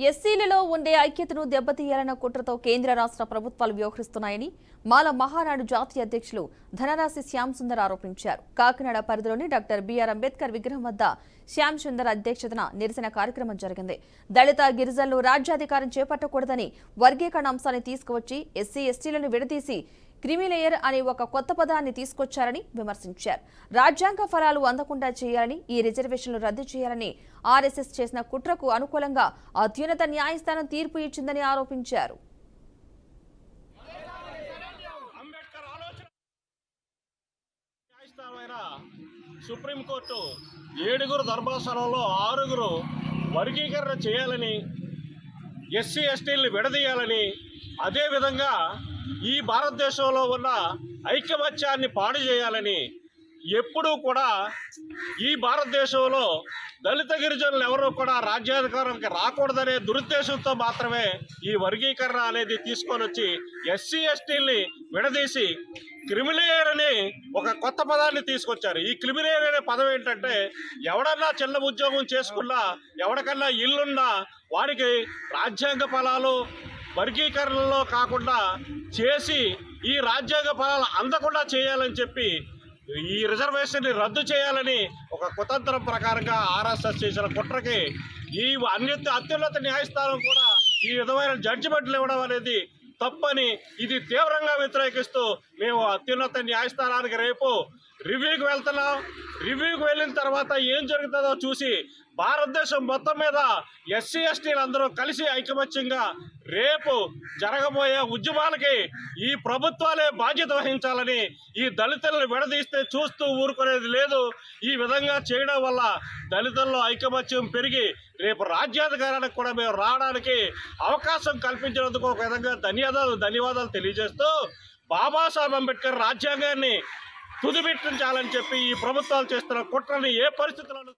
ఎస్సీలలో ఉండే ఐక్యతను దెబ్బతీయాలన్న కుట్రతో కేంద్ర రాష్ట్ర ప్రభుత్వాలు వ్యవహరిస్తున్నాయని మాల మహానాడు జాతీయ అధ్యక్షులు ధనరాశి శ్యామ్ సుందర్ ఆరోపించారు. కాకినాడ పరిధిలోని డాక్టర్ బిఆర్ అంబేద్కర్ విగ్రహం వద్ద శ్యామ్ సుందర్ అధ్యక్షతన నిరసన కార్యక్రమం జరిగింది. దళిత గిరిజనులు రాజ్యాధికారం చేపట్టకూడదని వర్గీకరణ అంశాన్ని తీసుకువచ్చి ఎస్సీ ఎస్టీలను విడదీసి క్రిమిలేయర్ అనే ఒక కొత్త పదాన్ని తీసుకొచ్చారని విమర్శించారు. రాజ్యాంగ ఫలాలు అందకుండా చేయాలని, ఈ రిజర్వేషన్లు రద్దు చేయాలని ఆర్ఎస్ఎస్ చేసిన కుట్రకు అనుకూలంగా అత్యున్నత న్యాయస్థానం తీర్పు ఇచ్చిందని ఆరోపించారు. సుప్రీంకోర్టు 7 ధర్మాసనంలో 6 వర్గీకరణ చేయాలని, ఎస్సీ ఎస్టీలను విడదీయాలని, అదేవిధంగా ఈ భారతదేశంలో ఉన్న ఐకమత్యాన్ని పాడు చేయాలని, ఎప్పుడూ కూడా ఈ భారతదేశంలో దళిత గిరిజనులు ఎవరూ కూడా రాజ్యాధికారంకి రాకూడదనే దురుద్దేశంతో మాత్రమే ఈ వర్గీకరణ అనేది తీసుకొని వచ్చి ఎస్సీ ఎస్టీల్ని విడదీసి క్రిమిలేయర్ అనే ఒక కొత్త పదాన్ని తీసుకొచ్చారు. ఈ క్రిమిలేయర్ అనే పదం ఏంటంటే, ఎవడన్నా చిన్న ఉద్యోగం చేసుకున్నా, ఎవరికన్నా ఇల్లున్నా వాడికి రాజ్యాంగ ఫలాలు వర్గీకరణలో కాకుండా చేసి ఈ రాజ్యాంగ ఫలాలు అందకుండా చేయాలని చెప్పి ఈ రిజర్వేషన్ని రద్దు చేయాలని ఒక కుతంత్రం ప్రకారంగా ఆర్ఎస్ఎస్ చేసిన కుట్రకి ఈ అత్యున్నత న్యాయస్థానం కూడా ఈ విధమైన జడ్జిమెంట్లు ఇవ్వడం అనేది తప్పని, ఇది తీవ్రంగా వ్యతిరేకిస్తూ మేము అత్యున్నత న్యాయస్థానానికి రేపు రివ్యూకి వెళ్తున్నాం. రివ్యూకి వెళ్ళిన తర్వాత ఏం జరుగుతుందో చూసి భారతదేశం మొత్తం మీద ఎస్సీ ఎస్టీలు అందరూ కలిసి ఐకమత్యంగా రేపు జరగబోయే ఉద్యమాలకి ఈ ప్రభుత్వాలే బాధ్యత వహించాలని, ఈ దళితులను విడదీస్తే చూస్తూ ఊరుకునేది లేదు. ఈ విధంగా చేయడం వల్ల దళితుల్లో ఐకమత్యం పెరిగి రేపు రాజ్యాధికారానికి కూడా మేము రావడానికి అవకాశం కల్పించినందుకు ఒక విధంగా ధన్యవాదాలు తెలియజేస్తూ, బాబాసాహెబ్ అంబేద్కర్ రాజ్యాంగాన్ని తుదిపెట్టించాలని చెప్పి ఈ ప్రభుత్వాలు చేస్తున్న కుట్రని ఏ పరిస్థితులను